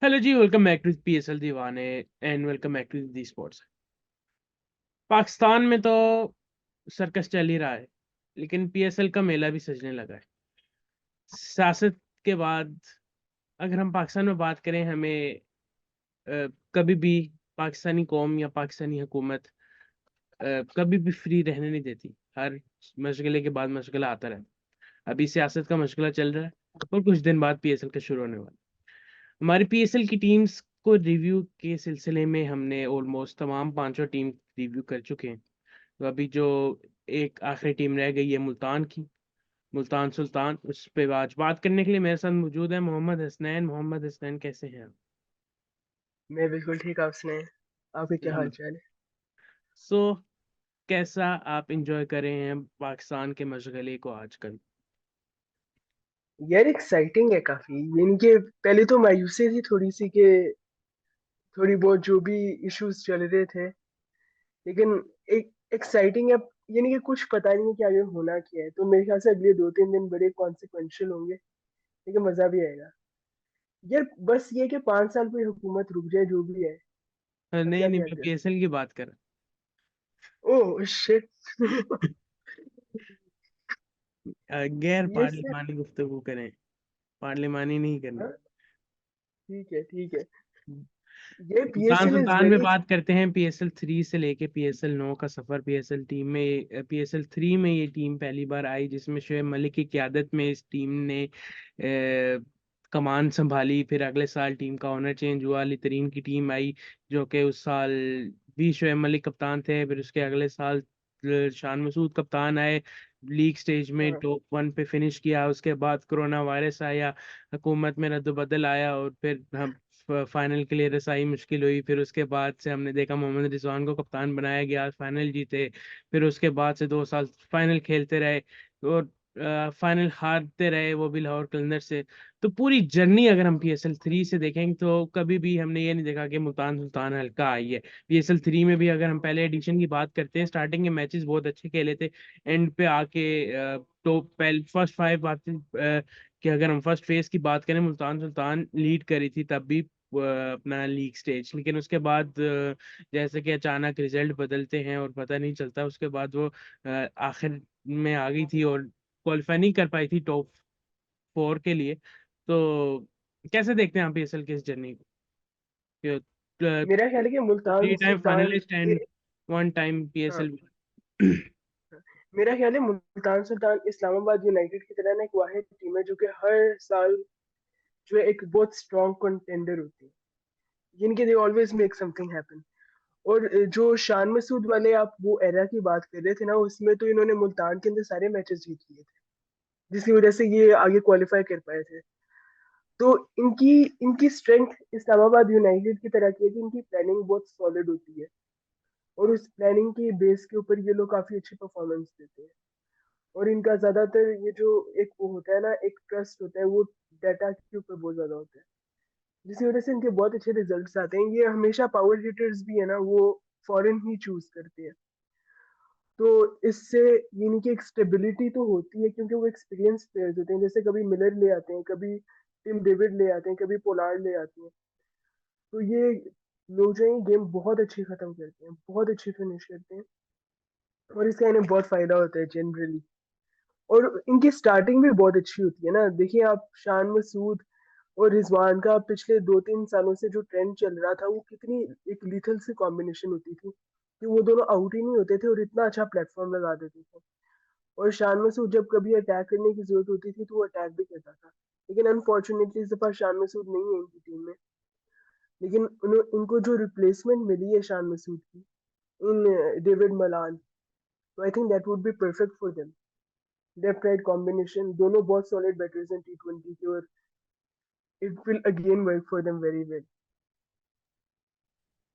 Hello ji, welcome back to PSL दीवाने and welcome back to the sports. Pakistan में तो circus चल ही रहा है, लेकिन पीएसएल का मेला भी सजने लगा है। सियासत के बाद अगर हम पाकिस्तान में बात करें, हमें कभी भी पाकिस्तानी कौम या पाकिस्तानी हुकूमत कभी भी फ्री रहने नहीं देती। हर मशगले के बाद मशगला आता रहता है। अभी सियासत का मशगला चल रहा है और कुछ दिन बाद पीएसएल का शुरू होने वाला है। हमारी पीएसएल की टीम्स को रिव्यू के सिलसिले में हमने ऑलमोस्ट तमाम पांचों टीम रिव्यू कर चुके हैं। तो अभी जो एक आखिरी टीम रह गई है मुल्तान की, मुल्तान सुल्तान, उस पे आज बात करने के लिए मेरे साथ मौजूद है मोहम्मद हसनैन। मोहम्मद हसनैन, कैसे हैं आप? मैं बिल्कुल ठीक। आपने आपके क्या हाल हम चाल है? सो कैसा आप इंजॉय कर रहे हैं पाकिस्तान के मशगले को आजकल? यार एक्साइटिंग है काफी। यानी कि पहले तो मायूसी थी थोड़ी सी कि थोड़ी बहुत जो भी इश्यूज चल रहे थे, लेकिन एक एक्साइटिंग है। यानी कि कुछ पता नहीं है कि आगे होना क्या है, तो मेरे ख्याल से अगले 2-3 दिन बड़े कॉन्सिक्वेंशियल होंगे, लेकिन मजा भी आएगा। यार बस ये कि 5 साल कोई हुकूमत रुक जाए जो भी है। अब नहीं क्या नहीं, किया मैं जाए? पीएसएल की बात कर ओह शिट। रहा। गैर ये से पार्लिमानी गुफ्तगू करें, पार्लिमानी नहीं करनी। हाँ, ठीक है ठीक है। ये सुल्तान पीएसएल इज सुल्तान में वेरी। बात करते हैं। पीएसएल 3 से लेके पीएसएल 9 का सफर। पीएसएल टीम में पीएसएल 3 में ये टीम पहली बार आई, जिसमें शोएब मलिक की क़यादत में इस टीम ने कमान संभाली। फिर अगले साल टीम का ओनर चेंज हुआ, अली तरीन की टीम आई, जो कि उस साल भी शोएब मलिक कप्तान थे। फिर उसके अगले साल शान मसूद कप्तान आए, लीग स्टेज में हाँ टॉप 1 पे फिनिश किया। उसके बाद कोरोना वायरस आया, हुकूमत में रद्द-बदल आया और फिर हम फाइनल के लिए रसाई मुश्किल हुई। फिर उसके बाद से हमने देखा मोहम्मद रिजवान को कप्तान बनाया गया, फाइनल जीते। फिर उसके बाद से 2 साल फाइनल खेलते रहे और फाइनल हारते रहे, वो भी लाहौर कलंदर से। तो पूरी जर्नी अगर हम पीएसएल 3 से देखेंगे तो कभी भी हमने ये नहीं देखा कि मुल्तान सुल्तान हल्का आई है। पीएसएल 3 में भी अगर हम पहले एडिशन की बात करते हैं, स्टार्टिंग के मैचेस बहुत अच्छे खेले थे। एंड पे आके तो पहले फर्स्ट 5 आते कि अगर हम फर्स्ट फेज की बात करें, मुल्तान सुल्तान लीड करी थी तब भी अपना लीग स्टेज। लेकिन उसके बाद जैसे कि अचानक रिजल्ट बदलते हैं और पता नहीं चलता, उसके बाद वो आखिर में आ गई थी और क्वालिफाई नहीं कर पाई थी टॉप 4 के लिए। तो कैसे देखते हैं आप पीएसएल की इस जर्नी को? मेरा ख्याल है कि Multan 3 time Sultan finalist and 1 time हाँ पीएसएल। हाँ। मेरा ख्याल है मुल्तान सुल्तान इस्लामाबाद यूनाइटेड की तरह ना एक वाहिद टीम है जो कि हर साल जो है एक बहुत स्ट्रॉन्ग कंटेंडर होती है, जिनके they always make something happen. और जो शान मसूद वाले आप वो एरा की बात कर रहे थे ना, उसमें तो इन्होंने मुल्तान के अंदर सारे मैचेस जीत लिए थे, जिसकी वजह से ये आगे क्वालिफाई कर पाए थे। तो इनकी इनकी स्ट्रेंथ इस्लामाबाद यूनाइटेड की तरह की है कि इनकी प्लानिंग बहुत सॉलिड होती है, और उस प्लानिंग के बेस के ऊपर ये लोग काफी अच्छी परफॉर्मेंस देते हैं। और इनका ज्यादातर ये जो एक वो होता है ना, एक ट्रस्ट होता है, वो डाटा के ऊपर बहुत ज्यादा होता है, जिसकी वजह से इनके बहुत अच्छे रिजल्ट्स आते हैं। ये हमेशा पावर हिटर्स भी है ना, वो फॉरेन ही चूज करते हैं। तो इससे यानी कि एक स्टेबिलिटी तो होती है, क्योंकि वो एक्सपीरियंस प्लेयर्स होते हैं। जैसे कभी मिलर ले आते हैं, कभी टिम डेविड ले आते हैं, कभी पोलार्ड ले आते हैं। तो ये लोग जो है गेम बहुत अच्छी खत्म करते हैं, बहुत अच्छी फिनिश करते हैं, और इसका इन्हें बहुत फायदा होता है जनरली। और इनकी स्टार्टिंग भी बहुत अच्छी होती है ना। देखिए आप शान मसूद और रिजवान का पिछले 2-3 सालों से जो ट्रेंड चल रहा था, वो कितनी एक लीथल सी कॉम्बिनेशन होती थी कि वो दोनों आउट ही नहीं होते थे और इतना अच्छा प्लेटफॉर्म लगा देते थे। और शान मसूद जब कभी अटैक करने की जरूरत होती थी तो वो अटैक भी करता था। लेकिन अनफॉर्चुनेटली इस दफा शान मसूद नहीं है इनकी टीम में। लेकिन इनको जो रिप्लेसमेंट मिली है शान मसूद की इन डेविड मलान, तो I think that would be perfect for them. Left right combination, दोनों बहुत सॉलिड बैटर्स हैं T20 के, और it will again work for them very well.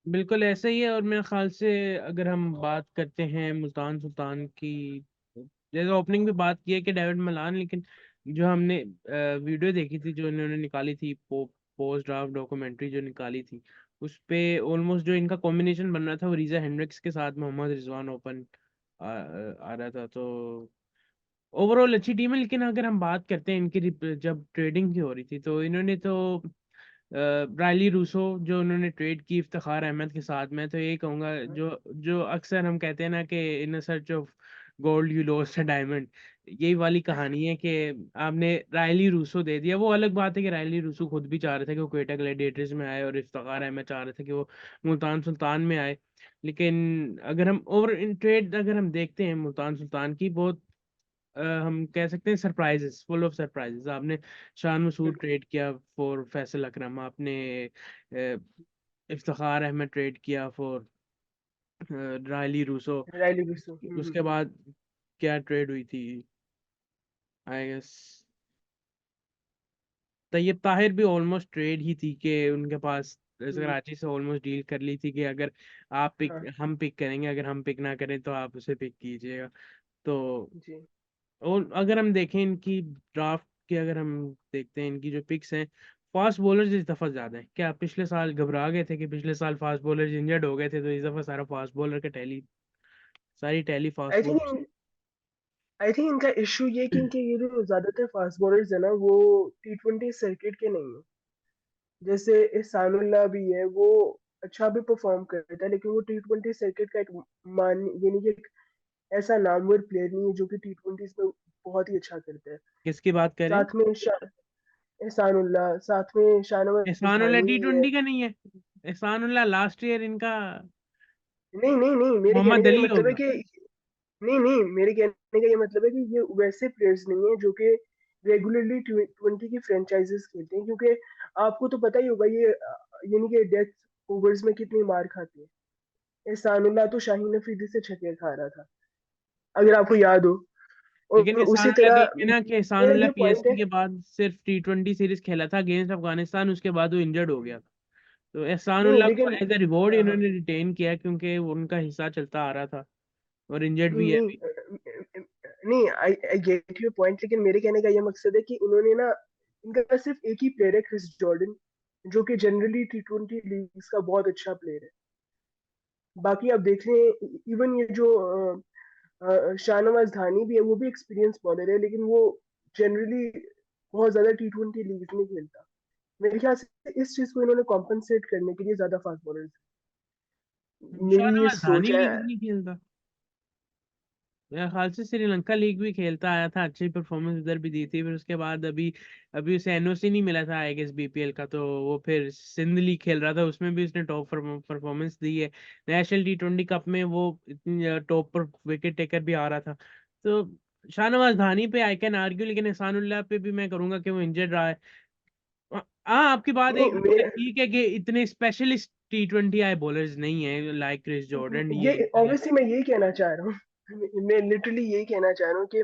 बिल्कुल ऐसा ही है। और मेरे ख्याल से अगर हम बात करते हैं मुल्तान सुल्तान की, जैसे ओपनिंग में बात की है कि डेविड मलान, लेकिन जो हमने वीडियो देखी थी जो इन्होंने निकाली थी, पोस्ट ड्राफ्ट डॉक्यूमेंट्री जो निकाली थी, उस पे ऑलमोस्ट जो इनका कॉम्बिनेशन बन रहा था वो रीजा हेंड्रिक्स के साथ मोहम्मद रिजवान ओपन आ रहा था। तो ओवरऑल अच्छी टीम है। लेकिन अगर हम बात करते हैं इनकी जब ट्रेडिंग की हो रही थी तो इन्होंने तो रायली रूसो जो उन्होंने ट्रेड की इफ्तिखार अहमद के साथ, में तो यही कहूँगा, जो जो अक्सर हम कहते हैं ना कि in search of gold you lost a diamond, यही वाली कहानी है कि आपने रायली रूसो दे दिया। वो अलग बात है कि रायली रूसो खुद भी चाह रहे थे कि वो क्वेटा ग्लैडिएटर्स में आए, और इफ्तिखार अहमद चाह रहे थे कि वो मुल्तान सुल्तान में आए। लेकिन अगर हम ओवर इन ट्रेड अगर हम देखते हैं मुल्तान सुल्तान की, बहुत हम कह सकते हैं सरप्राइजेस, फुल ऑफ सरप्राइजेस। आपने शान मसूद बिल्कुल। ट्रेड किया फॉर फैसल अकरम, आपने इफ्तिखार अहमद ट्रेड किया फॉर रायली रूसो। रायली बिस्सो। उसके बाद क्या ट्रेड हुई थी, आई गेस तैयब ताहिर भी ऑलमोस्ट ट्रेड ही थी कि उनके पास जैसे कराची से ऑलमोस्ट डील कर ली थी कि अगर आप पिक हाँ हम पिक करेंगे, अगर हम पिक ना करें तो आप उसे पिक कीजिएगा। तो जी। और अगर हम देखें इनकी ड्राफ्ट की, अगर हम देखते हैं इनकी जो पिक्स हैं, फास्ट बॉलर्स इस दफ़ा ज़्यादा है। क्या आप पिछले साल घबरा गए थे कि पिछले साल फास्ट बॉलर्स इंजर्ड हो गए थे, तो इस दफ़ा सारा फास्ट बॉलर का टैली, सारी tally fast I bowlers. Think I think इनका इशू ये कि इनके ये जो ज्यादातर फास्ट बॉलर्स है ना वो T20 सर्किट के नहीं है। जैसे एहसानुल्लाह भी है, वो अच्छा भी परफॉर्म करता है लेकिन वो T20 सर्किट का एक मान यानी कि एक ऐसा नामवर प्लेयर नहीं है जो कि T20 में बहुत ही अच्छा करता है। किसकी बात करें? साथ में एहसानुल्लाह, साथ में शाहनवाज एहसानुल्लाह धानी भी है। T20 का नहीं है। एहसानुल्लाह लास्ट ईयर इनका नहीं नहीं नहीं, मेरे कहने मोहम्मद का ये अली मतलब है होगा। कि नहीं नहीं, मेरे कहने का ये मतलब है कि ये वैसे प्लेयर्स नहीं है जो कि रेगुलरली T20 की फ्रेंचाइजेस खेलते हैं, क्योंकि आपको तो पता ही होगा ये यानी कि डेथ ओवर्स में कितनी मार खाती है। एहसानुल्लाह तो शाहीन अफरीदी से छक्के खा रहा था, अगर आपको याद हो। लेकिन और उसी एहसानुल्लाह तरह देखिए ना कि मेरा एहसानुल्लाह ये पॉइंट पीएसटी है। के बाद सिर्फ T20 सीरीज खेला था अगेंस्ट अफगानिस्तान, उसके बाद वो इंजर्ड हो गया था। तो नहीं एहसानुल्लाह को लेकिन एज अ रिवॉर्ड हाँ हाँ, इन्होंने रिटेन किया क्योंकि वो उनका हिस्सा चलता आ रहा था, और इंजर्ड नहीं भी है नहीं अभी। नहीं, आई गेट योर पॉइंट, लेकिन मेरे कहने का ये मकसद है कि उन्होंने ना, इनका सिर्फ एक ही प्लेयर है क्रिस जॉर्डन, जो कि जनरली T20 लीग्स का बहुत अच्छा प्लेयर है। बाकी आप देख लें, इवन ये जो शाहनवाज धानी भी है, वो भी एक्सपीरियंस बॉलर है लेकिन वो जनरली बहुत ज्यादा T20 लीग नहीं खेलता। मेरे ख्याल से इस चीज को इन्होंने कॉम्पनसेट करने के लिए ज्यादा फास्ट बॉलर, मेरी ये शाहनवाज सोच धानी है। लीग नहीं खेलता, मेरे ख्याल से श्रीलंका लीग भी खेलता आया था, अच्छी परफॉर्मेंस उधर भी दी थी। फिर उसके बाद अभी अभी उसे एनओसी नहीं मिला था आई गेस बीपीएल का, तो वो फिर सिंध लीग खेल रहा था, उसमें भी उसने टॉप परफॉर्मेंस दी है। नेशनल T20 कप में वो इतनी टॉप पर विकेट टेकर भी आ रहा था। तो शाहनवाज धानी पे आई कैन आर्ग्यू, लेकिन एहसानुल्लाह पे भी मैं करूंगा कि वो इंजर्ड रहा है। हाँ, आपकी बात नहीं एक वो है, मेरे ठीक है कि इतने स्पेशलिस्ट T20 आई बॉलर्स नहीं है लाइक क्रिस जॉर्डन, ये ये ऑब्वियसली मैं यही कहना चाह रहा हूँ, मैं लिटरली यही कहना चाह रहा हूँ कि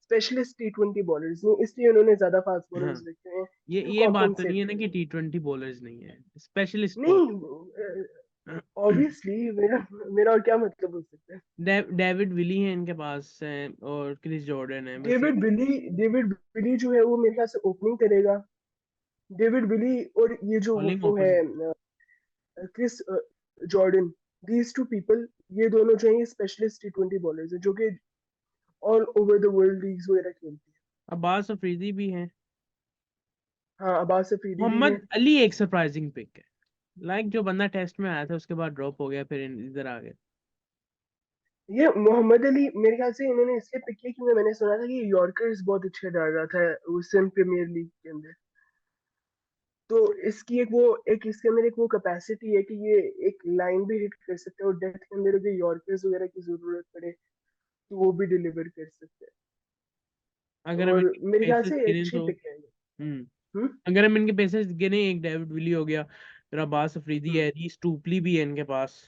स्पेशलिस्ट T20 बॉलर्स नहीं, इसलिए उन्होंने ज्यादा फास्ट हाँ, बॉलर्स रखे हैं जो ये बात तो नहीं कॉम्पनसेट है ना कि करेंगे। T20 बॉलर्स नहीं है, स्पेशलिस्ट नहीं बॉलर। ऑब्वियसली मेरा मेरा और क्या मतलब हो सकता है। डेविड विली है इनके पास है, और क्रिस जॉर्डन है, बस ये। डेविड बिली जो है वो मेरे ख्याल से ओपनिंग करेगा। डेविड बिली और ये जो बॉलिंग वो है open. Chris Jordan, these two people, ये दोनों जो है ये स्पेशलिस्ट T20 बॉलर्स है जो कि all over the world leagues वगैरह खेलती है। अब्बास अफरीदी भी है। हाँ अब्बास अफरीदी भी है। मोहम्मद अली एक सरप्राइजिंग पिक है, लाइक जो बंदा टेस्ट में आया था उसके बाद ड्रॉप हो गया, फिर इधर आ गया। ये मोहम्मद अली मेरे ख्याल से इन्होंने इसलिए पिक किया क्योंकि मैंने सुना था कि यॉर्कर्स बहुत अच्छे डाल रहा था उस प्रीमियर लीग के अंदर। तो इसकी एक इसके अंदर एक वो कैपेसिटी है कि ये एक लाइन भी हिट कर सकते हैं, और डेथ के अंदर अगर यॉर्कर्स वगैरह की जरूरत पड़े तो वो भी डिलीवर कर सकते हैं। अगर हम और इनके मेरे ख्याल पेसेस से गिने अच्छी तो पिक है ये। हम्म हम्म अगर हम इनके पेसेस गिने, एक डेविड विली हो गया, फिर अब्बास अफरीदी हम्म है, रीस टूपली भी है इनके पास,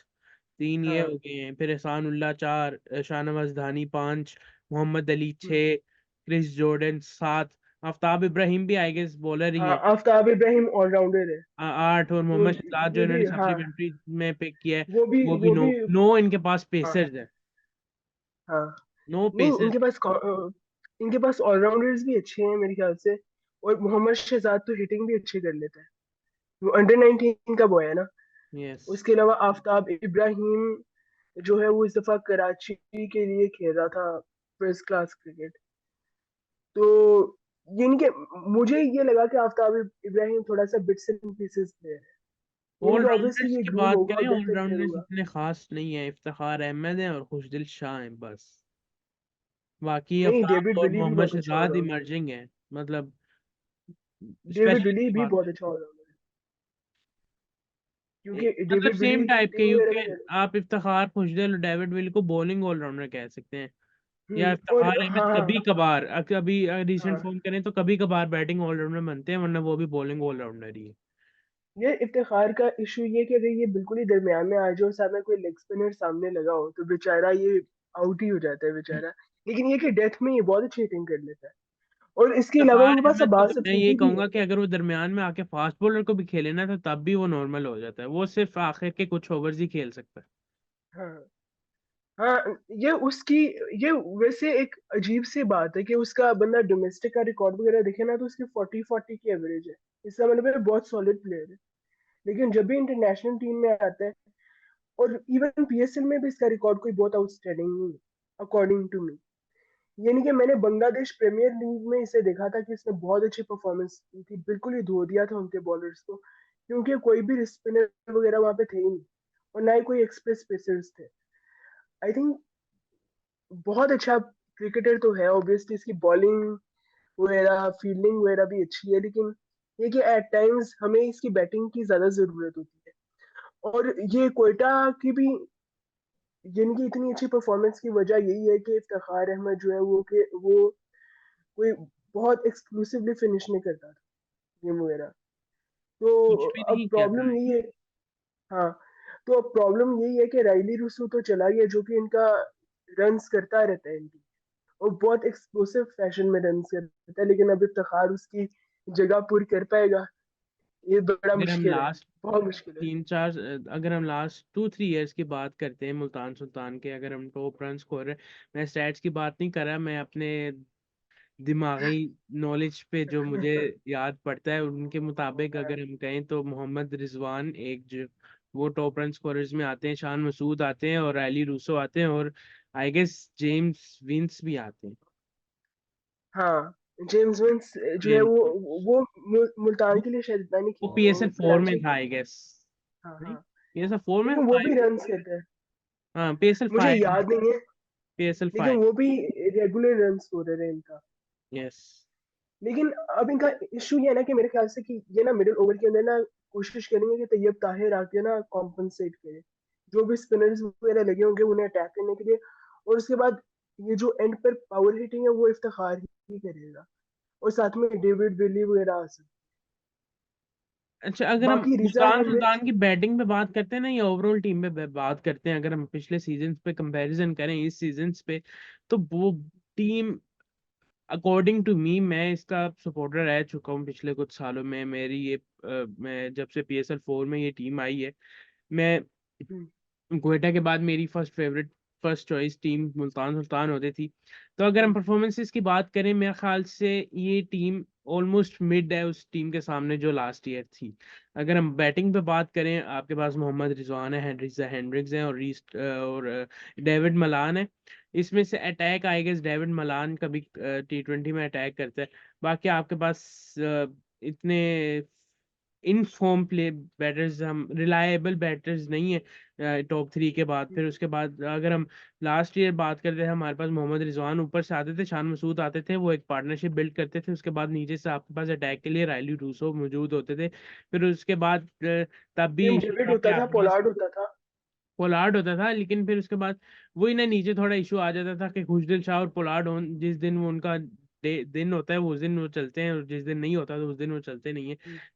तीन ये हाँ हो गए हैं, फिर एहसान उल्लाह चार, शाहनवाज धानी पांच, मोहम्मद अली हम्म, छः, क्रिस जॉर्डन सात, आफ्ताब इब्राहिम भी आई गेस बॉलर ही हाँ है आफ्ताब इब्राहिम ऑलराउंडर है। आठ, और तो मोहम्मद शहजाद जो ये इन्होंने भी हाँ, सप्लीमेंट्री में पिक किया है वो भी वो भी वो नौ। भी नौ इनके पास हाँ पेसर्स है, हाँ। नो नहीं पेसर्स। इनके पास ऑलराउंडर्स भी अच्छे हैं मेरे ख्याल से। और मोहम्मद शहजाद तो हिटिंग भी अच्छी कर लेता है, वो अंडर 19 का बॉय है ना। यस। उसके अलावा आफ्ताब इब्राहिम जो है वो इस दफा कराची के लिए खेल रहा था फर्स्ट क्लास क्रिकेट। तो यानी कि मुझे ये लगा कि आफ्ताब इब्राहिम थोड़ा सा बिट्स एंड पीसेस प्लेयर है, यानी कि ऑब्वियसली ऑलराउंडर्स ये की ग्रूम बात होगा और करें, बेहतर प्लेयर ऑलराउंडर्स होगा। इतने खास नहीं है, इफ्तिखार अहमद है और खुशदिल शाह हैं बस। बाकी नहीं, आफताब डेविड और विली भी मोहम्मद बहुत अच्छा शहजाद ऑलराउंडर है। इमर्जिंग है, मतलब डेविड स्पेशलिस्ट विली की भी बात बहुत करें अच्छा ऑलराउंडर है, क्योंकि मतलब डेविड विली सेम टाइप के, किंग वगैरह क्योंकि खेल। आप इफ्तिखार, खुशदिल और डेविड विल को बॉलिंग ऑलराउंडर कह सकते हैं। या और इफ्तिखार हाँ अहमद कभी हाँ कभार, कभी रिसेंट हाँ, फॉर्म करें तो कभी कभार बैटिंग ऑलराउंडर बनते हैं, वरना वो भी बॉलिंग ऑलराउंडर ही है। ये इफ्तिखार का इशू ये कि अगर ये बिल्कुल ही दरमियान में आ जाए और साथ में कोई लेग स्पिनर सामने लगा हो तो बेचारा ये आउट ही हो जाता है बेचारा। लेकिन ये कि डेथ में ये बहुत अच्छी हिटिंग कर लेता है, और इसके अलावा इफ्तिखार इनके पास अहमद को अब्बास तो मैं ये अफरीदी भी है। कहूंगा कि अगर वो दरमियान में आके फास्ट बॉलर को भी खेले ना तो तब भी वो नॉर्मल हो जाता है, वो सिर्फ आखिर के कुछ ओवर्स ही खेल सकता है। हाँ हाँ, ये उसकी, ये वैसे एक अजीब सी बात है कि उसका बंदा डोमेस्टिक का रिकॉर्ड वगैरह देखे ना तो उसकी 40 की एवरेज है। इसका मतलब है बहुत सॉलिड प्लेयर है। लेकिन जब भी इंटरनेशनल टीम में आता है, और इवन पीएसएल में भी इसका रिकॉर्ड कोई बहुत आउटस्टैंडिंग नहीं है अकॉर्डिंग टू मी। यानी कि मैंने बांग्लादेश प्रीमियर लीग में इसे देखा था कि इसने बहुत अच्छी परफॉर्मेंस की थी, बिल्कुल ही धो दिया था उनके बॉलर्स को, क्योंकि कोई भी स्पिनर वगैरह वहां पे थे ही नहीं, और ना ही कोई एक्सप्रेस पेसर्स थे। आई थिंक बहुत अच्छा क्रिकेटर तो है, ऑब्वियसली इसकी बॉलिंग वगैरह फील्डिंग वगैरह भी अच्छी है, लेकिन ये कि एट टाइम्स हमें इसकी बैटिंग की ज्यादा जरूरत होती है। और ये कोयटा की भी, जिनकी इतनी अच्छी परफॉर्मेंस की वजह यही है कि इफ्तिखार अहमद जो है वो कोई बहुत एक्सक्लूसिवली फिनिश नहीं करता था गेम वगैरह। तो कुछ भी अब नहीं कर रहा प्रॉब्लम है। यही है। हाँ, तो अब प्रॉब्लम यही है कि राइली रूसो तो चला गया जो कि इनका रन्स करता रहता है इनकी, और बहुत एक्सप्लोसिव फैशन में रन्स करता है, लेकिन अब इफ्तिखार उसकी जगह पूरी कर पाएगा, ये बड़ा अगर हम मुश्किल है, लास्ट बहुत मुश्किल है। तीन चार अगर हम लास्ट 2-3 इयर्स की बात करते हैं मुल्तान सुल्तान के, अगर हम टॉप रन स्कोरर, मैं स्टैट्स की बात नहीं कर रहा, मैं अपने दिमागी नॉलेज पे जो मुझे याद पड़ता है उनके मुताबिक हाँ अगर हम कहें तो मोहम्मद रिजवान एक जो वो टॉप रन स्कोरर्स में आते हैं, शान मसूद आते हैं और अली रूसो आते हैं, और आई गेस जेम्स विंस भी आते हैं। हाँ, जेम्स विंस जो है जेम्स वो मुल्तान के लिए शायद इतना नहीं वो खेलते, वो PSL 4 में कराची। था आई गेस। हाँ नहीं, हाँ, PSL 4 में लेकिन वो भी रन्स करते हैं, हाँ PSL 5 मुझे में। याद नहीं है, लेकिन PSL 5। वो भी रेगुलर रन स्कोरर है इनका। यस। लेकिन अब इनका इशू ये है ना कि मेरे ख्याल से कि ये ना मिडिल ओवर के अंदर ना कोशिश करेंगे कि तैयब ताहिर आके ना कॉम्पनसेट करे जो भी स्पिनर्स वगैरह लगे होंगे उन्हें अटैक करने के लिए, और उसके बाद ये जो एंड पर पावर हिटिंग है वो इफ्तिखार ही करेगा, और साथ में डेविड विली वगैरह आ सकते। अच्छा, अगर हम बाकी रिजा मुल्तान हेनरिक्स। सुल्तान की बैटिंग पे बात करते हैं ना या ओवरऑल टीम पे बात करते हैं, अगर हम पिछले सीजन पे कंपैरिजन करें इस सीजन पे, तो वो टीम अकॉर्डिंग टू मी, मैं इसका सपोर्टर रह चुका हूँ पिछले कुछ सालों में, मेरी ये मैं जब से PSL 4 में ये टीम आई है, मैं क्वेटा के बाद मेरी first choice team Multan Sultan होती थी। तो अगर हम परफॉर्मेंसेस की बात करें, मेरे ख्याल से ये टीम ऑलमोस्ट मिड है उस टीम के सामने जो लास्ट ईयर थी। अगर हम बैटिंग पे बात करें, आपके पास मोहम्मद रिजवान है, हेनरिक्स है और डेविड मलान है। इसमें से attack I guess David Malan कभी T20 में अटैक करता है। बाकी आपके पास इतने इन फॉर्म प्ले बैटर्स, हम रिलायबल बैटर्स नहीं है टॉप 3 के बाद। फिर उसके बाद अगर हम लास्ट ईयर बात करते हैं, हमारे पास मोहम्मद रिजवान ऊपर से आते थे, शान मसूद आते थे, वो एक पार्टनरशिप बिल्ड करते थे। उसके बाद नीचे से आपके पास अटैक के लिए रायली रूसो मौजूद होते थे। फिर उसके बाद तब भी टीम इशू डेविड था कि होता था, आपके पास पोलार्ड होता था। पोलार्ड होता था, लेकिन फिर उसके बाद वही ना, नीचे थोड़ा इशू आ जाता था कि खुशदिल शाह और पोलार्ड हो, जिस दिन वो उनका दिन होता है उस दिन वो चलते हैं, और जिस दिन नहीं होता तो उस दिन वो चलते नहीं है।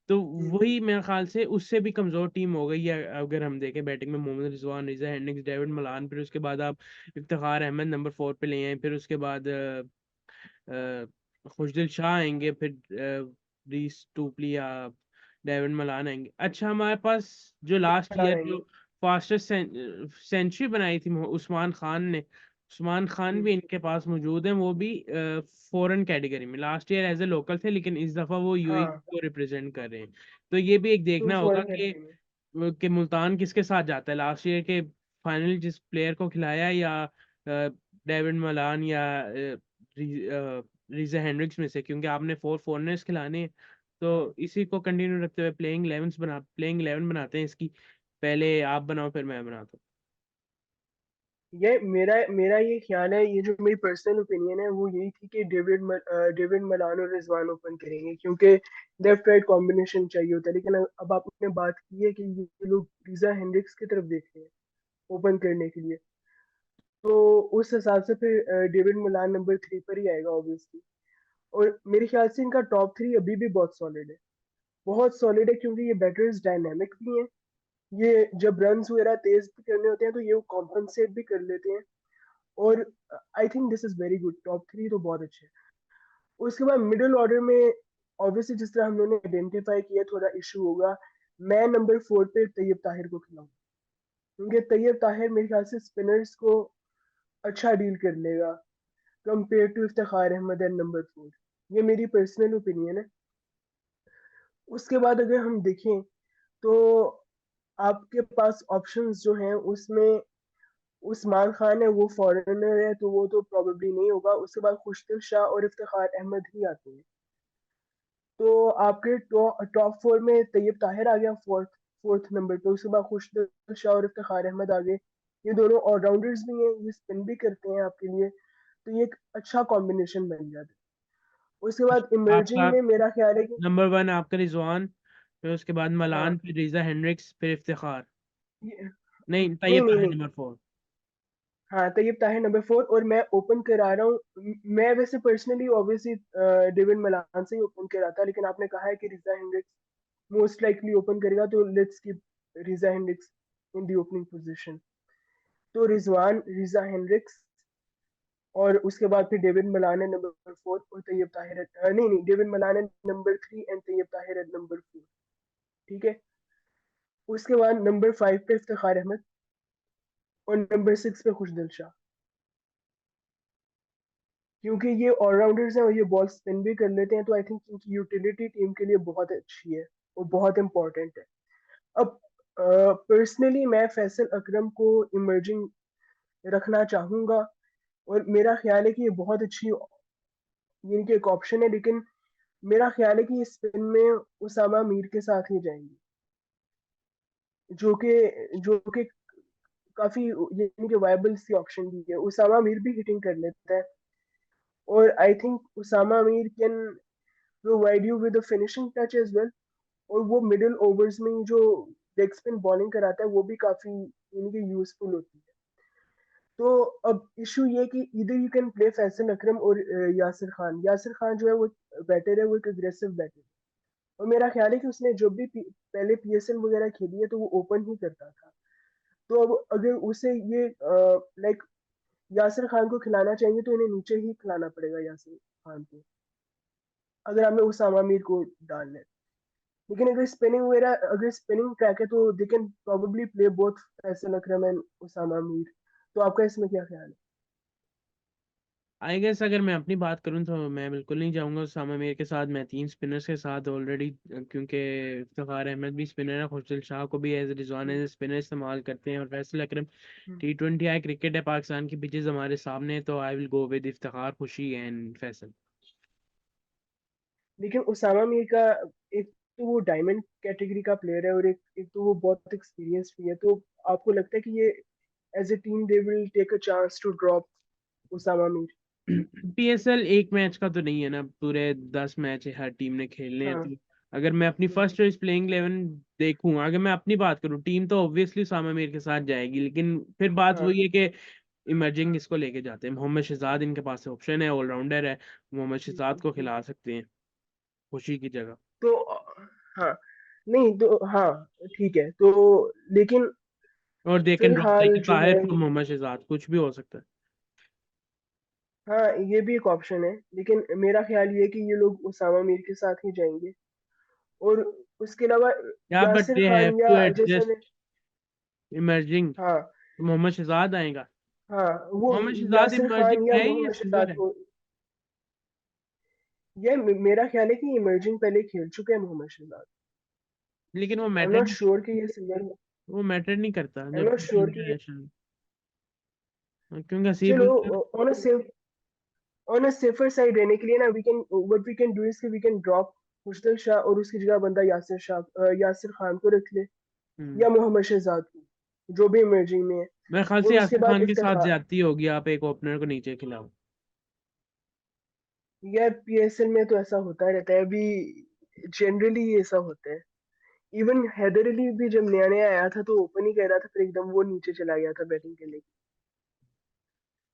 तो वही मेरे ख्याल से उससे भी कमजोर टीम हो गई है। अगर हम देखें बैटिंग में Mohammad Rizwan, Reeza Hendricks, David Malan, फिर उसके बाद आप इफ्तिखार अहमद नंबर 4 पे ले आए, फिर उसके बाद खुशदिल शाह आएंगे, फिर रीस टूपली या डेविड मलान आएंगे। अच्छा, हमारे पास जो लास्ट ईयर जो आएंगे। फास्टेस्ट सेंचुरी बनाई थी उस्मान खान ने, उस्मान खान भी इनके पास मौजूद हैं, वो भी फॉरेन कैटेगरी में। Last year as a local थे, लेकिन इस दफा वो UAE हाँ, को रिप्रेजेंट कर रहे हैं। तो ये भी एक टू देखना होगा फॉरेन कैटेगरी में। कि मुल्तान किसके साथ जाता है। लास्ट ईयर के फाइनल जिस प्लेयर को खिलाया, या डेविड मलान या रीजा हेंड्रिक्स में से, क्योंकि आपने 4 फॉरनर्स खिलाने हैं, तो इसी को कंटिन्यू रखते हुए प्लेइंग 11 बनाते हैं इसकी। पहले आप बनाओ फिर मैं बनाता हूँ। ये मेरा मेरा ये ख्याल है, ये जो मेरी पर्सनल ओपिनियन है वो यही थी कि डेविड मलान और रिजवान ओपन करेंगे, क्योंकि लेफ्ट राइट कॉम्बिनेशन चाहिए होता है। लेकिन अब आपने बात की है कि ये लोग रीजा हेंड्रिक्स की तरफ देख रहे हैं ओपन करने के लिए, तो उस हिसाब से फिर डेविड मलान नंबर 3 पर ही आएगा ऑब्वियसली। और मेरे ख्याल से इनका टॉप 3 अभी भी बहुत सॉलिड है, बहुत सॉलिड है, क्योंकि ये बैटर्स डायनेमिक भी हैं। ये जब रन वगैरह तेज भी करने होते हैं तो ये कॉम्पनसेट भी कर लेते हैं। और I think this is very good, top 3 तो बहुत अच्छे हैं। उसके बाद मिडिल ऑर्डर में ऑब्वियसली जिस तरह हम लोगों ने आइडेंटिफाई किया थोड़ा इशू होगा। मैं नंबर 4 पे तैयब ताहिर को खिलाऊंगा, क्योंकि तैयब ताहिर मेरे ख्याल से स्पिनर्स को अच्छा डील कर लेगा compare to Iftikhar Ahmed and number 4। ये मेरी पर्सनल ओपिनियन है। उसके बाद अगर हम देखें तो आपके पास ऑप्शंस जो हैं उसमें उस्मान खान है, वो फॉरेनर है तो वो तो प्रोबेबली नहीं होगा। उसके बाद खुशदिल शाह और इफ्तिखार अहमद ही आते हैं। तो आपके टॉप 4 में तैयब ताहिर आ गया फोर्थ फोर्थ नंबर पे। उसके बाद खुशदिल शाह और इफ्तिखार अहमद आ गए। ये दोनों ऑलराउंडर्स भी हैं, ये स्पिन भी करते हैं आपके लिए, तो ये एक अच्छा कॉम्बिनेशन बन जाता है। उसके बाद आपका इमर्जिंग में मेरा ख्याल है कि नंबर 1 आपका रिजवान, फिर उसके बाद हाँ मलान, फिर रीजा हेंड्रिक्स, फिर इफ्तिखार। नहीं, नहीं तैयब नहीं ताहिर नहीं, नंबर 4। हाँ तैयब ताहिर नंबर 4, और मैं ओपन करा रहा हूँ। मैं वैसे पर्सनली ऑब्वियसली डेविड मलान से ही ओपन करा था, लेकिन आपने कहा है कि Reeza Hendricks most likely open करेगा, तो let's keep Reeza Hendricks in the opening position. तो रिजवान, रिजा हेंड्रिक्स, और उसके बाद फिर डेविड मलान है नंबर 4 और तैयब ताहिर नहीं नहीं, डेविड मलान है नंबर 3 एंड तैयब ताहिर है नंबर 4। ठीक है। उसके बाद नंबर 5 पे इफ्तिखार अहमद और नंबर 6 पे खुशदिल शाह, क्योंकि ये ऑलराउंडर्स हैं और ये बॉल स्पिन भी कर लेते हैं, तो आई थिंक इनकी यूटिलिटी टीम के लिए बहुत अच्छी है और बहुत इंपॉर्टेंट है। अब पर्सनली मैं फैसल अकरम को इमर्जिंग रखना चाहूंगा, और मेरा ख्याल है कि ये बहुत अच्छी इनकी एक ऑप्शन है। लेकिन मेरा ख्याल है कि ये स्पिन में उसामा मीर के साथ ही जाएंगे, जो कि काफी ये इनके वायबल सी ऑप्शन भी है। उसामा मीर भी हिटिंग कर लेता है, और I think Usama Mir can provide you with finishing touch as well. और वो मिडिल ओवर्स में जो लेग स्पिन बॉलिंग कराता है वो भी काफी इनकी यूजफुल होती है। तो अब इशू ये कि इधर यू कैन प्ले फैसल अकरम और यासिर खान जो है वो बैटर है, वो एक अग्रेसिव बैटर है। और मेरा ख्याल है कि उसने जो भी पहले पीएसएल वगैरह खेली है तो वो ओपन ही करता था। तो अब अगर उसे ये लाइक यासिर खान को खिलाना चाहिए तो इन्हें नीचे ही खिलाना पड़ेगा यासिर खान को, अगर हमें उसामा मीर को डालना है। लेकिन अगर स्पिनिंग ट्रैक है तो they can probably play both Faisal Akram and Usama Mir. तो आपका इसमें क्या ख्याल है? आई गेस अगर मैं अपनी बात करूं तो मैं बिल्कुल नहीं जाऊंगा उसामा मीर के साथ। मैं 3 स्पिनर्स के साथ ऑलरेडी, क्योंकि इफ्तिखार अहमद भी स्पिनर है, खुशदिल शाह को भी एज रिजवान एज स्पिनर इस्तेमाल करते हैं, और फैसल अकरम हम्म। T20 आई क्रिकेट है, पाकिस्तान की पिचेस हमारे सामने है, तो I will go with Iftikhar, खुशी एंड फैसल। लेकिन उसामा मीर का एक तो वो डायमंड कैटेगरी का प्लेयर है, और एक तो वो बहुत एक्सपीरियंस भी है। तो आपको लगता है कि ये as a team they will take a chance to drop Usama Mir? PSL एक मैच का तो नहीं है ना, पूरे 10 मैच है हर टीम ने खेलने हैं, हाँ। तो अगर मैं अपनी फर्स्ट चॉइस प्लेइंग 11 देखूं, अगर मैं अपनी बात करूं, टीम तो ऑब्वियसली उसामा मीर के साथ जाएगी, लेकिन फिर बात हाँ। वही है कि इमर्जिंग इसको लेके जाते हैं। मोहम्मद शहजाद इनके पास ऑप्शन है, ऑलराउंडर है, मोहम्मद शहजाद को खिला सकते हैं खुशी की जगह। तो हाँ, नहीं तो हाँ, ठीक है तो, लेकिन और दे कैन ड्रॉप फिलहाल तैयब जो है, ताहिर फॉर मोहम्मद शहजाद, कुछ भी हो सकता है। हाँ ये भी एक ऑप्शन है, लेकिन मेरा ख्याल ये है कि ये लोग उसामा मीर के साथ ही जाएंगे। और उसके अलावा या but Yasir they have Khan to या जैसे एडजस्ट ने, इमर्जिंग, हाँ तो मोहम्मद शहजाद आएगा। हाँ, वो मोहम्मद शहजाद यासिर खान इमर्जिंग या है या मोहम्मद सिल्वर शहजाद है? को, ये मेरा ख्याल है कि इमर्जिंग पहले खेल चुके हैं मोहम्मद शहजाद। लेकिन वो आई एम मैटर नॉट नहीं, श्योर कि ये सिल्वर, वो मैटर नहीं करता आई एम जब नॉट श्योर कि ये, इंटरनेशनल, क्योंकि हसीब चलो उल on a same on a safer side रहने के लिए ना, we can what we can do is we can drop Khushdil Shah और उसकी जगह बंदा यासिर खान को रख ले, हम्म। या मोहम्मद शहजाद को, जो भी इमर्जिंग में है। मेरे ख्याल से और उसके यासिर बाद खान के साथ इफ्तिखार। ज्यादती होगी, आप एक ओपनर को नीचे खिलाओ। यार पीएसएल में तो ऐसा होता रहता है अभी, जनरली ऐसा होता है। इवन हैदर अली भी जब नया नया आया था तो ओपन ही कर रहा था, फिर एकदम वो नीचे चला गया था बैटिंग के लिए।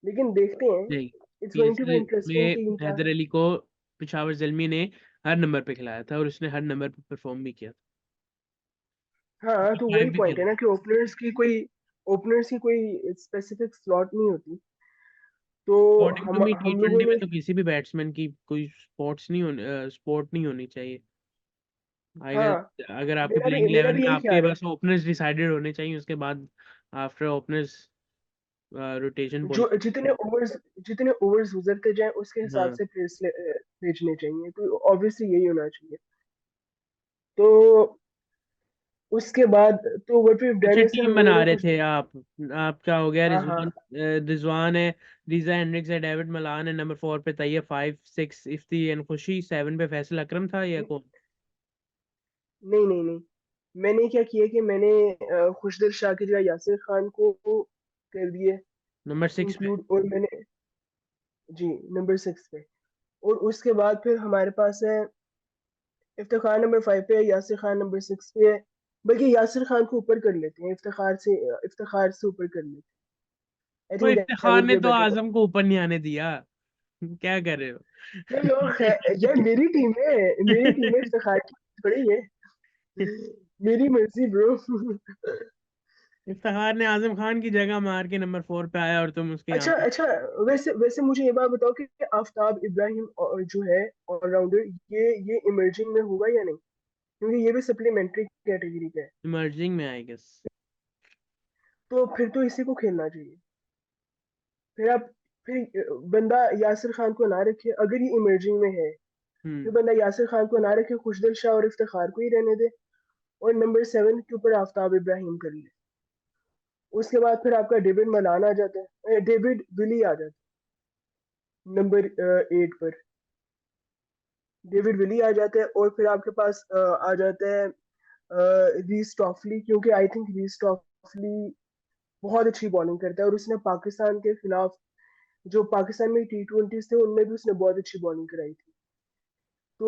लेकिन देखते हैं, नहीं, it's going to be PSL interesting में कि क्या। हैदर अली को पेशावर जल्मी ने हर नंबर पे खिलाया था और उसने हर नंबर पे परफॉर्म भी किया हाँ, तो था, वही भी पॉइंट है खेला। ना कि ओपनर्स की कोई स्पेसिफिक स्लॉट नहीं होती। तो अकॉर्डिंग टू हम मी टी हम लोगों ट्वेंटी में ने। तो किसी भी बैट्समैन की कोई स्पोर्ट नहीं होनी चाहिए। अगर हाँ, अगर आपकी मेरा भी प्लेइंग मेरा 11 भी में यही आपके ख्याल है। पास ओपनर्स डिसाइडेड होने चाहिए, उसके बाद आफ्टर ओपनर्स रोटेशन जितने ओवर्स गुजरते जाएं उसके हिसाब हाँ। से प्लेयर्स भेजने चाहिए, तो ऑब्वियसली यही होना चाहिए। तो उसके बाद तो व्हाट वी डन अच्छा, इज हम टीम लोगों बना ने रहे कुछ। थे आप। आपका हो गया हाँ रिजवान। हाँ। रिजवान है, रीजा हेंड्रिक्स है, डेविड मलान है, नंबर 4 पे तैयब, 5 6 इफ्ती एंड खुशी, 7 पे फैसल अकरम था या कौन? नहीं नहीं नहीं, मैंने क्या किया कि मैंने खुशदिल शाह की जगह यासिर खान को कर दिए नंबर 6 पे? इंक्लूड, और मैंने, जी, नंबर 6 पे। और उसके बाद फिर हमारे पास है इफ्तिखार नंबर 5 पे है, यासिर खान नंबर 6 पे है। बल्कि यासिर खान को ऊपर कर लेते हैं, इफ्तिखार से ऊपर कर लेते हैं। आई तो थिंक दैट इफ्तिखार वुड ने बी अ तो बेटर आजम ऑप्शन। को ऊपर नहीं आने दिया। क्या कर रहे चलो हो? यार मेरी टीम है इफ्तिखार की थोड़ी है। मेरी मर्जी ब्रो। इफ्तिखार ने आजम खान की जगह मार के नंबर 4 पे आया और तुम उसके यहाँ अच्छा पे। अच्छा, वैसे वैसे मुझे ये बात बताओ कि आफताब इब्राहिम जो है ऑलराउंडर, ये इमर्जिंग में होगा या नहीं, क्योंकि ये भी सप्लीमेंट्री कैटेगरी का है। इमर्जिंग में आई गेस। तो फिर तो इसी को खेलना चाहिए। फिर आप फिर बंदा यासिर खान को ना रखे अगर ये इमर्जिंग में है। हम्म। फिर बंदा यासिर खान को ना रखे, खुशदिल शाह और इफ्तिखार को ही रहने दे, और नंबर 7 के ऊपर आफताब इब्राहिम कर ले। उसके बाद फिर आपका डेविड मलान आ जाता है, डेविड विली आ जाता है नंबर 8 पर। डेविड विली आ जाता है, और फिर आपके पास आ जाता है रीस टॉफली, क्योंकि आई थिंक रीस टॉफली बहुत अच्छी बॉलिंग करता है, और उसने पाकिस्तान के खिलाफ जो पाकिस्तान में T20 थे उनमें भी उसने बहुत अच्छी बॉलिंग कराई थी। तो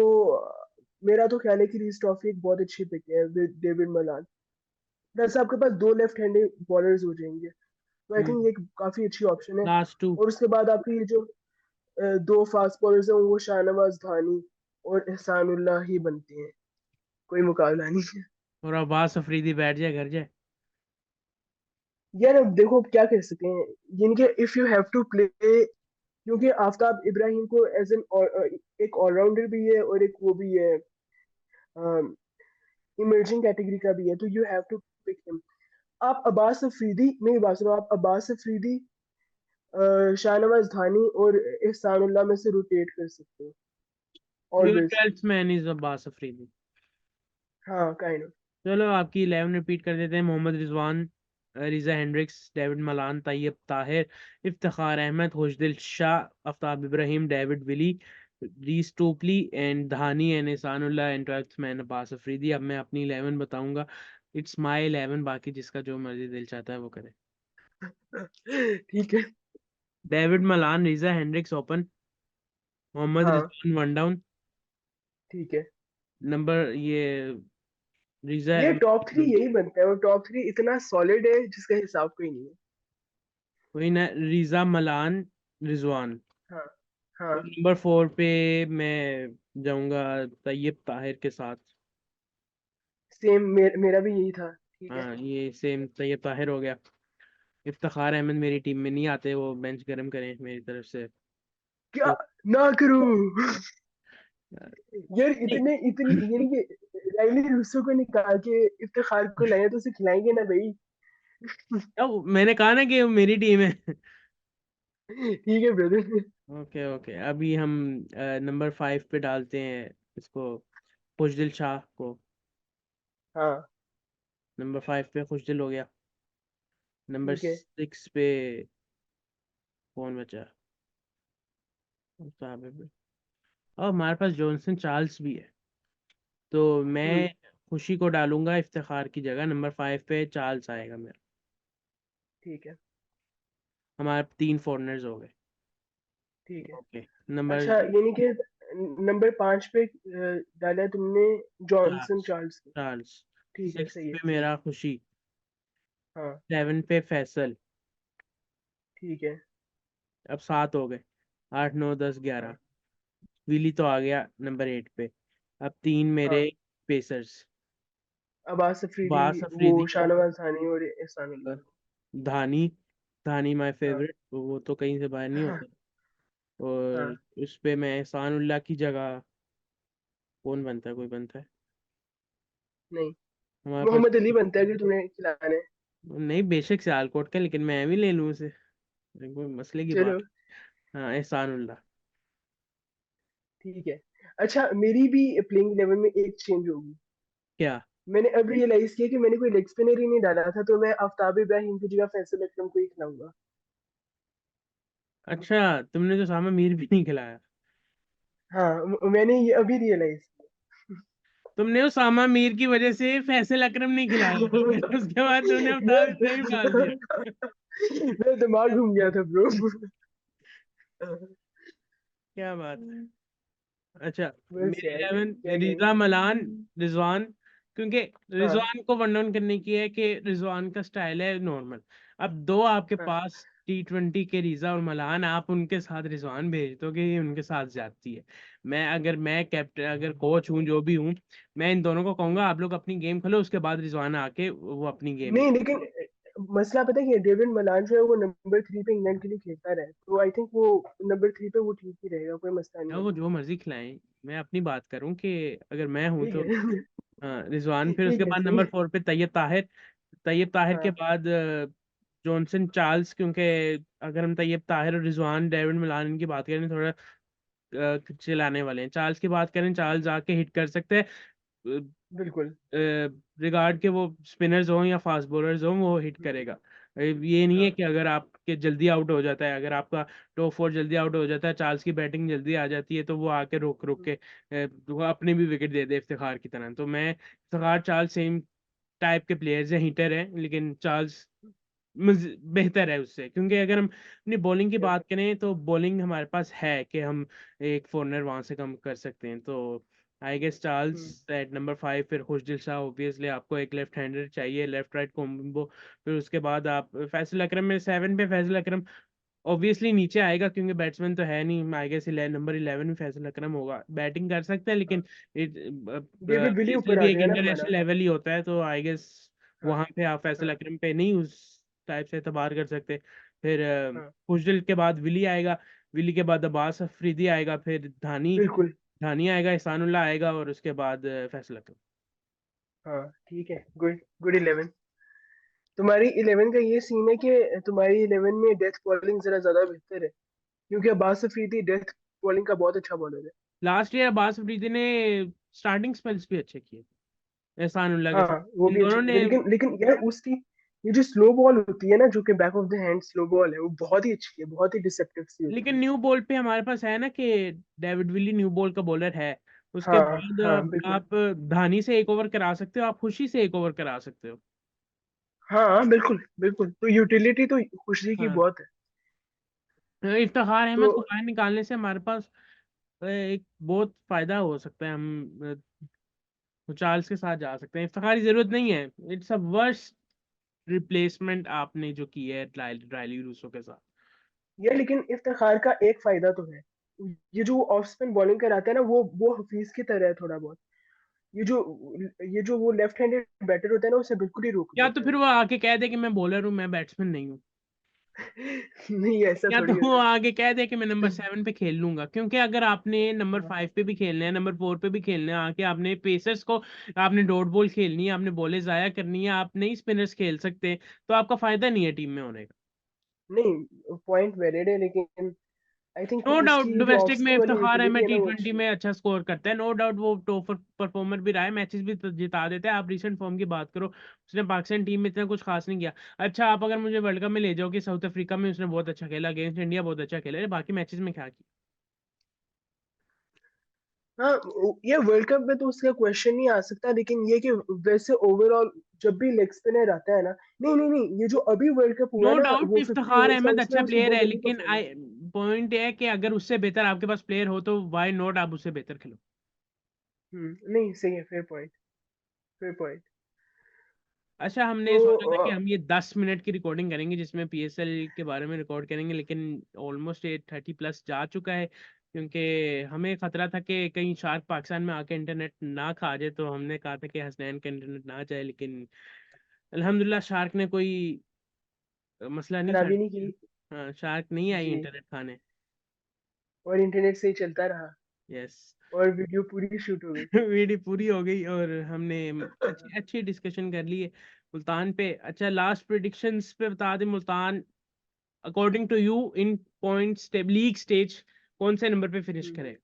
मेरा तो ख्याल है कि रीस टॉफली एक बहुत अच्छी पिक है विद डेविड मलान। प्लस आपके पास दो लेफ्ट हैंडेड बॉलर्स हो जाएंगे, तो आई थिंक हम्म। ये एक काफी अच्छी ऑप्शन है। लास्ट 2। और उसके बाद आपके ये जो दो फास्ट बॉलर्स हैं वो शाहनवाज धानी और एहसानुल्लाह ही बनते हैं, कोई मुकाबला नहीं है। और अब्बास अफरीदी बैठ जाए घर जाए। यार अब देखो क्या कह सकते हैं, जिनके if you have to play, क्योंकि आफताब इब्राहिम को एज एन एक ऑलराउंडर भी है और एक वो भी है, इमर्जिंग कैटेगरी का भी है, तो you have to pick him. आप अब्बास अफरीदी, मेरी बात सुनो, आप अब्बास अफरीदी, शाहनवाज धानी और एहसानुल्लाह में से रोटेट कर सकते हो your always. 12th man is Abbas Afridi. हाँ, काइंड ऑफ। चलो आपकी 11 रिपीट कर देते हैं। Mohammad Rizwan, Reeza Hendricks, David Malan, Tayyab Tahir, Iftikhar Ahmed, Khushdil Shah, Aftab Ibrahim, David Willey, Reece Topley and Dhani and Ehsanullah and 12th man Abbas Afridi. अब मैं अपनी 11 बताऊंगा। इट्स माई 11, बाकी जिसका जो मर्जी दिल चाहता है वो करे। ठीक है। डेविड मलान, रिजा हेंड्रिक्स ओपन, मोहम्मद हाँ, रिजवान वन डाउन, ठीक है। नंबर ये रिजा ये टॉप 3 यही बनता है, और टॉप 3 इतना सॉलिड है जिसका हिसाब कोई नहीं है। वही ना, रिजा मलान रिजवान। हाँ हाँ। और नंबर 4 पे मैं जाऊंगा तैयब ताहिर के साथ। सेम मेरा भी यही था, ठीक है। हाँ, ये सेम तैयब ताहिर हो गया। इफ्तिखार अहमद मेरी टीम में नहीं आते, वो बेंच गर्म करें मेरी तरफ से। क्या, तो ना करूं। यार नहीं। इतने इतनी यानी कि राइली रूसो को निकाल के इफ्तिखार को लाए तो उसे खिलाएंगे ना भाई। अब मैंने कहा ना कि वो मेरी टीम है। ठीक है ब्रदर। ओके ओके, अभी हम नंबर 5 पे डालते हैं इसको, खुशदिल शाह को। हाँ, नंबर 5 पे खुशदिल हो गया। नंबर ठीक है। 6 पे कौन बचा? और हमारे पास जॉनसन चार्ल्स भी है, तो मैं खुशी को डालूंगा इफ्तिखार की जगह। नंबर 5 पे चार्ल्स आएगा मेरा। ठीक है। हमारे 3 फॉरनर्स हो गए। ठीक है। ओके, नंबर अच्छा, यानी कि नंबर 5 पे डाला है तुमने जॉनसन चार्ल्स। चार्ल्स को। चार्ल्स ठीक है, 6 सही है, पे सही है। मेरा खुशी। हाँ। 7 पे फैसल। ठीक है। अब 7 हो गए। 8 9 10 11। हाँ। विली तो आ गया नंबर 8 पे। अब 3 मेरे हाँ। पेसर्स। अब्बास अफरीदी, बास वो अफरीदी, शाहनवाज धानी और एहसान उल्लाह। धानी। धानी माय हाँ। फेवरेट, वो तो कहीं से बाहर नहीं हाँ। होता। और हाँ। उस पे मैं एहसान उल्लाह की जगह कौन बनता है, कोई बनता है नहीं, हमारे पास? मोहम्मद अली बनता है अगर तुम्हें खिलाना है। नहीं, बेशक सियालकोट का, लेकिन मैं भी ले लूँ उसे, कोई मसले की बात। चलो, हाँ, एहसान उल्लाह। ठीक है। अच्छा, मेरी भी प्लेइंग 11 में एक चेंज होगी। क्या? मैंने अब रियलाइज किया कि मैंने कोई लेग स्पिनर ही नहीं डाला था, तो मैं आफ्ताब इब्राहिम की जगह फैसल अकरम को ही खिलाऊंगा। अच्छा, तुमने तो सामा मीर भी नहीं खिलाया। हाँ, मैंने ये अभी रियलाइज तुमने उसामा मीर की वजह से फैसल अकरम नहीं खिलाया, फिर उसके बाद तुमने अवतार इब्राहिम डाल दिया। मेरा दिमाग घूम गया था ब्रो। क्या बात है। अच्छा, बस मेरी यार, 11 क्या रिजा कहें। मलान, रिजवान। क्योंकि हाँ। रिजवान को वन डाउन करने की है कि रिजवान का स्टाइल है नॉर्मल। अब दो आपके हाँ। पास T20 के रिजा और मलान, आप उनके साथ रिजवान भेज दोगे, ये उनके साथ जाती है। मैं कैप्टन, अगर कोच हूँ, जो भी हूँ, मैं इन दोनों को कहूंगा आप लोग अपनी गेम खेलो, उसके बाद रिजवान आके वो अपनी गेम। नहीं, लेकिन मसला पता है कि डेविड मलान जो है वो नंबर 3 पे इंग्लैंड के लिए खेलता रहा है, तो आई थिंक वो नंबर 3 पे वो ठीक ही रहेगा, कोई मसला नहीं या है वो मुझे। जो मर्जी खिलाएं, मैं अपनी बात करूं कि अगर मैं हूं ठीक तो। है। हाँ, रिजवान, फिर उसके ठीक है, बाद सही नंबर है। 4 पे तैयब ताहिर। तैयब ताहिर के हाँ। बाद जॉनसन चार्ल्स, क्योंकि अगर हम तैयब ताहिर और रिजवान डेविड मिलान इनकी बात करें, थोड़ा चिल्लाने वाले हैं। चार्ल्स की बात करें, चार्ल्स आके हिट कर सकते हैं। बिल्कुल। रिगार्ड के वो स्पिनर्स हों या फास्ट बॉलर्स हों, वो हिट करेगा। ये नहीं है हाँ। कि अगर आपके जल्दी आउट हो जाता है, अगर आपका टॉप 4 जल्दी आउट हो जाता है, चार्ल्स की बैटिंग जल्दी आ जाती है, तो वो आके रोक रोक के वो अपने भी विकेट दे दे इफ्तिखार की तरह। तो मैं इफ्तिखार चार्ल्स सेम टाइप के प्लेयर्स हैं, हिटर हैं, लेकिन चार्ल्स बेहतर है उससे। क्योंकि अगर हम अपनी बॉलिंग की बात करें, तो बॉलिंग हमारे पास है कि हम एक फॉरनर वहां से कम कर सकते हैं। तो I guess Charles at number 5। फिर खुशदिल शाह, ऑब्वियसली आपको एक लेफ्ट हैंडर चाहिए, लेफ्ट राइट कॉम्बो। फिर उसके बाद आप फैसल अकरम में 7 पे फैसल अकरम ऑब्वियसली नीचे आएगा, क्योंकि बैट्समैन तो है नहीं। आई गेस नंबर 11 में फैसल अकरम होगा, बैटिंग कर सकता है, लेकिन डेविड विली फैसल ऊपर भी आ एक जाएगा ना हमारा। इंटरनेशनल लेवल ही होता है, तो आई गेस हाँ। वहां पे आप फैसल हाँ। अकरम पे नहीं उस टाइप से एतबार कर सकते। फिर हाँ। खुशदिल के बाद विली आएगा। विली के बाद अब्बास अफरीदी आएगा, फिर धानी। बिल्कुल। धानी आएगा, एहसानुल्लाह आएगा, और उसके बाद फैसल अकरम। हाँ, ठीक है, गुड गुड 11। तुम्हारी 11 का ये सीन है कि तुम्हारी 11 में डेथ बॉलिंग जरा ज्यादा बेहतर है, क्योंकि अब्बास अफरीदी डेथ बॉलिंग का बहुत अच्छा बॉलर है। लास्ट ईयर अब्बास अफरीदी ने स्टार्टिंग स्पेल्स भी अच्छे किए थे एहसानुल्लाह के हाँ, साथ, वो इन भी अच्छे दोनों थे, ने। लेकिन यार उसकी ये जो स्लो बॉल होती है ना, जो कि back of the hand slow ball है, वो बहुत ही अच्छी है, बहुत ही डिसेप्टिव सी होती लेकिन है। न्यू बॉल पे हमारे पास है ना कि डेविड विली न्यू बॉल का बॉलर है। उसके हाँ। बाद हाँ, बिल्कुल। आप धानी से एक ओवर करा सकते हो, आप खुशी से एक ओवर करा सकते हो। हाँ, बिल्कुल बिल्कुल, तो यूटिलिटी तो खुशी की हाँ, बहुत है। इफ्तिखार तो अहमद को बाहर निकालने से हमारे पास एक बहुत फायदा हो सकता है। हम चार्ल्स के साथ जा सकते हैं, इफ्तिखार की जरूरत नहीं है। इट्स अ वर्स्ट रिप्लेसमेंट आपने जो की है ड्राइली रूसो के साथ। यार, लेकिन इफ्तिखार का एक फायदा तो है, ये जो ऑफ स्पिन बॉलिंग कराता है ना, वो हफीज की तरह है थोड़ा बहुत। ये जो ये जो वो लेफ्ट हैंडेड बैटर होता है ना, उसे बिल्कुल ही रोक या तो देता है फिर वो। वो आके कह दे कि मैं बॉलर हूँ, मैं बैट्समैन नहीं हूँ। नहीं, ऐसा या तो थोड़ी वो होता आगे कह दे कि मैं नंबर 7 पे खेल लूंगा। क्योंकि अगर आपने नंबर है। 5 पे भी खेलना है, नंबर 4 पे भी खेलना है, आके आपने पेसर्स को, आपने डॉट बॉल खेलनी है, आपने बॉलें जाया करनी है, आप नहीं स्पिनर्स खेल सकते, तो आपका फायदा नहीं है टीम में होने का। नहीं, पॉइंट वैलिड है, लेकिन आई थिंक नो डाउट उसकी जो ऑफ डोमेस्टिक में स्पिन वाली इफ्तिखार है, मैं यूटिलिटी है ना, वो T20 अच्छी है। में अच्छा स्कोर करता है, नो डाउट। वो टॉप परफॉर्मर भी रहा है, मैचेस भी जिता देता है। आप रीसेंट फॉर्म की बात करो, उसने पाकिस्तान टीम में इतना कुछ खास नहीं किया। अच्छा, आप अगर मुझे वर्ल्ड कप में ले जाओ कि साउथ अफ्रीका में उसने बहुत अच्छा खेला, अगेंस्ट इंडिया बहुत अच्छा खेला है, बाकी मैचेस में क्या किया? हाँ ये वर्ल्ड कप में तो उसका क्वेश्चन नहीं आ सकता, लेकिन ये कि वैसे ओवरऑल जब भी लेग स्पिनर आता है ना, नहीं नहीं नहीं, ये जो अभी वर्ल्ड कप नो हुआ ना डाउट वो 50 इफ्तिखार ओवर्स था, अहमद उसमें अच्छा उसने प्लेयर बहुत है, जल्दी लेकिन परफॉर्म आई पॉइंट है कि अगर उससे बेहतर आपके पास प्लेयर हो तो व्हाई नॉट आप उससे बेहतर खेलो। नहीं सही है, फेयर पॉइंट, फेयर पॉइंट। अच्छा, हमने तो सोचा था कि हम ये 10 मिनट की रिकॉर्डिंग करेंगे जिसमें पीएसएल के बारे में रिकॉर्ड करेंगे, लेकिन ऑलमोस्ट ये 30+ जा चुका है, क्योंकि हमें खतरा था कि कहीं शार्क पाकिस्तान में आके इंटरनेट ना खा जाए, तो हमने कहा था कि हसनैन का इंटरनेट ना जाए, लेकिन अल्हम्दुलिल्लाह शार्क ने कोई मसला नहीं खड़ा खराबी नहीं की। किया। हाँ, शार्क नहीं आई जी, इंटरनेट खाने। और इंटरनेट से ही चलता रहा, यस। और वीडियो पूरी शूट हो गई। वीडियो पूरी हो गई और हमने अच्छी अच्छी डिस्कशन कर ली है मुल्तान पे। अच्छा, लास्ट प्रिडिक्शंस पे बता दें, Multan according to you in points league stage कौन से नंबर पे फिनिश हम्म। करे?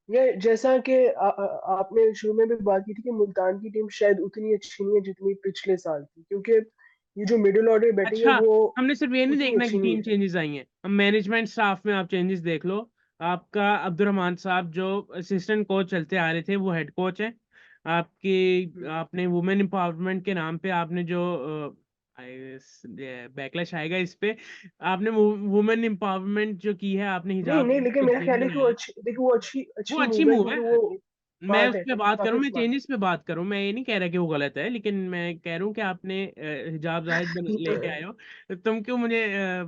ये जैसा कि आपने शुरू में भी बात की थी कि मुल्तान की टीम शायद उतनी अच्छी नहीं है जितनी पिछले साल थी, क्योंकि ये जो मिडिल ऑर्डर बैटिंग है अच्छा, वो हमने सिर्फ ये नहीं उतनी देखना कि अच्छी नहीं टीम है। चेंजेस आई हैं, हम मैनेजमेंट स्टाफ में आप चेंजेस देख लो। आपका अब्दुलरहमान साहब जो असिस्टेंट कोच चलते आ रहे थे वो हेड कोच है आपकी। हम्म। आपने वुमेन एम्पावरमेंट के नाम पे आपने जो बैकलैश आएगा इस पे, आपने वुमेन एम्पावरमेंट जो की है, आपने नहीं हिजाब नहीं, लेकिन को मेरा जेल ख्याल है कि वो बनाया। अच्छी, देखिए वो अच्छी वो अच्छी अच्छी मूव है, मूव है, क्योंकि वो मैं स्मार्ट उस है, पे बात करूं, काफी मैं स्मार्ट चेंजेस पे बात करूं, मैं ये नहीं कह रहा कि वो गलत है, लेकिन मैं कह रहा हूं कि आपने हिजाब जाहिद लेके है। आए हो, तो तुम क्यों मुझे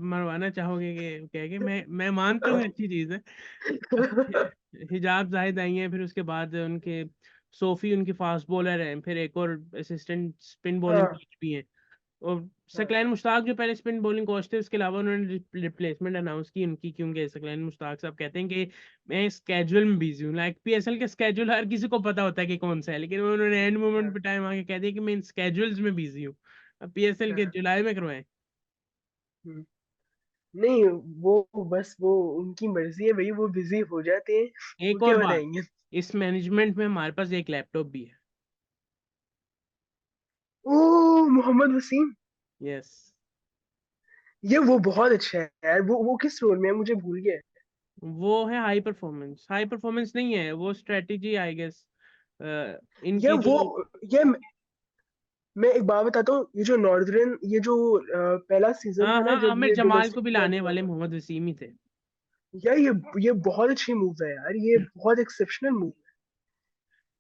मरवाना चाहोगे कि कह के? मैं मानता हूँ अच्छी चीज है। हिजाब जाहिद आई है, फिर उसके बाद उनके सोफी उनकी फास्ट बॉलर है, फिर एक और असिस्टेंट स्पिन बॉलिंग हाँ कोच भी है, और हाँ सकलैन मुश्ताक जो पहले स्पिन बॉलिंग कोच थे, उसके अलावा उन्होंने रिप्लेसमेंट अनाउंस की उनकी, क्योंकि सकलैन मुश्ताक साहब कहते हैं कि मैं स्केड्यूल में बिजी हूँ। लाइक पीएसएल के स्केड्यूल हर किसी को पता होता है कि कौन सा है, लेकिन उन्होंने एंड मोमेंट हाँ पे टाइम आके कह दिया कि मैं इन स्केड्यूल्स में बिजी हूँ। अब पीएसएल के हाँ। जुलाई में करवाएं। हम्म। नहीं, वो बस वो उनकी मर्जी है भाई, वो बिजी हो जाते हैं, वो एक और क्या बात, बताएंगे। इस मैनेजमेंट में हमारे पास एक लैपटॉप भी है। ओ, मोहम्मद वसीम, यस। ये वो बहुत अच्छा है यार, वो किस रोल में है, मुझे भूल गया। वो है हाई परफॉर्मेंस, हाई परफॉर्मेंस नहीं है वो, स्ट्रेटेजी आई गेस ये इनकी वो जो। ये मैं एक बात बताता हूँ, ये जो नॉर्दर्न, ये जो पहला सीजन हाँ था ना हाँ, जब आमिर ये जमाल को डोमेस्टिक भी फॉर्मेट लाने हुआ वाले था, मोहम्मद वसीम ही थे। यार ये बहुत अच्छी मूव है यार, ये बहुत एक्सेप्शनल मूव है।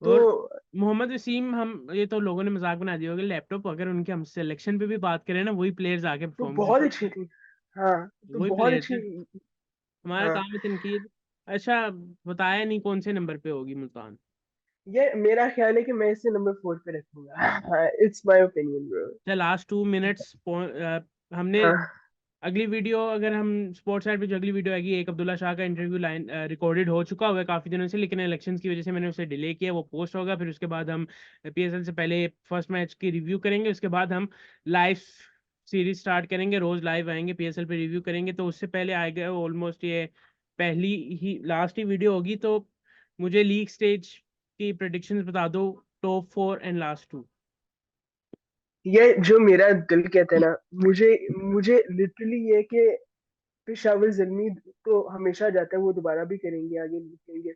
तो और मोहम्मद वसीम, हम ये तो लोगों ने मजाक बना दिया होगा, लैपटॉप अगर उनके हम सिलेक्शन पे भी बात करें ना, वही प्लेयर्स आके तो परफॉर्म बहुत करते अच्छी थी। हाँ, हैं, तो वही बहुत प्लेयर्स अच्छी। हैं। हमारा हाँ, काम है तनकीद। अच्छा, बताया नहीं कौन से नंबर पे होगी मुल्तान? ये मेरा ख्याल है कि मैं इसे नंबर 4 पे रखूंगा। It's my opinion bro. अच्छा, लास्ट 2 मिनट्स हमने हाँ अगली वीडियो, अगर हम स्पोर्ट्स साइड पे जो अगली वीडियो आएगी, एक अब्दुल्ला शाह का इंटरव्यू लाइन रिकॉर्डेड हो चुका हुआ है काफ़ी दिनों से, लेकिन इलेक्शंस की वजह से मैंने उसे डिले किया, वो पोस्ट होगा। फिर उसके बाद हम पीएसएल से पहले फर्स्ट मैच की रिव्यू करेंगे, उसके बाद हम लाइव सीरीज स्टार्ट करेंगे, रोज लाइव आएंगे, पीएसएल पे रिव्यू करेंगे। तो उससे पहले आएगा ऑलमोस्ट ये पहली ही लास्ट ही वीडियो होगी। तो मुझे लीग स्टेज की प्रेडिक्शंस बता दो, टॉप 4 एंड लास्ट 2। ये जो मेरा दिल कहता है ना, मुझे मुझे लिटरली ये कि पेशावर जल्मी तो हमेशा जाता है, वो दोबारा भी करेंगे, आगे भी करेंगे।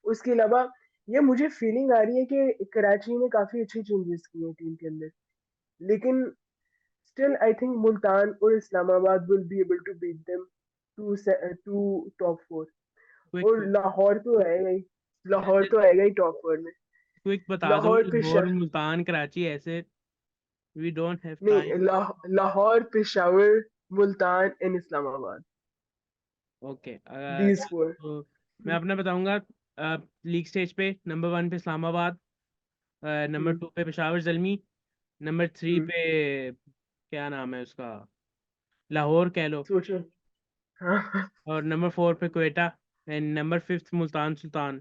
उसके अलावा ये मुझे फीलिंग आ रही है कि कराची ने काफी अच्छी चेंजेस किए हैं टीम के अंदर, लेकिन स्टिल आई थिंक मुल्तान और Islamabad will be able to beat them to top 4। क्विक और लाहौर तो आएगा ही, लाहौर क्विक तो आएगा ही टॉप 4 में। क्विक बता दो, लाहौर लाहौर पेशा मुल्तान कराची ऐसे, वी डोंट हैव टाइम। नहीं, Lahore Peshawar Multan and Islamabad, okay, these 4। तो मैं अपना बताऊंगा। लीग स्टेज पे नंबर 1 पे इस्लामाबाद, नंबर 2 पे पेशावर जल्मी, नंबर 3 पे क्या नाम है उसका, लाहौर कह लो, सोचो। हाँ। और नंबर 4 पे क्वेटा, एंड नंबर 5 मुल्तान सुल्तान।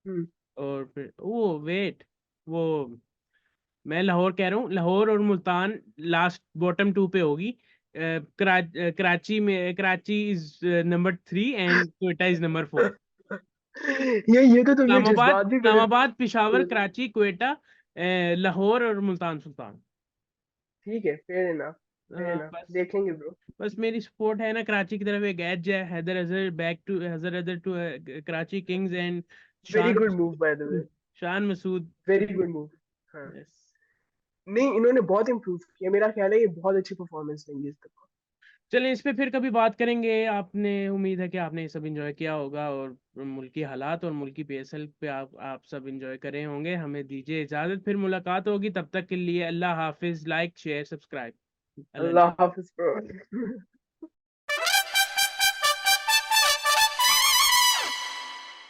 हम्म। और फिर वो वेट, वो मैं लाहौर कह रहा हूँ, लाहौर और मुल्तान लास्ट बॉटम 2 पे होगी। कराची में, Karachi is number 3 and Quetta is number 4। ये तो तुमने इस्लामाबाद, जज्बात भी बड़े इस्लामाबाद, पिशावर, बोले। कराची, क्वेटा, लाहौर और मुल्तान सुल्तान। ठीक है, फेयर इनफ। है ना, बस देखेंगे ब्रो। बस मेरी सपोर्ट है ना कराची की तरफ, एक एज है, Haider Azhar back to Haider Azhar to Karachi Kings and very Shan good move by the way. Shan Masood. Very good move. हाँ, यस। नहीं इन्होंने बहुत इम्प्रूव किया, मेरा ख्याल है ये बहुत अच्छी परफॉर्मेंस देंगे इस दफा। चलिए इस पे फिर कभी बात करेंगे। आपने उम्मीद है कि आपने ये सब एंजॉय किया होगा, और मुल्की हालात और मुल्की पीएसएल पे आप सब एंजॉय करे होंगे। हमें दीजिए इजाजत, फिर मुलाकात होगी, तब तक के लिए अल्लाह हाफिज। Like share subscribe. Allah. Allah हाफिज ब्रो।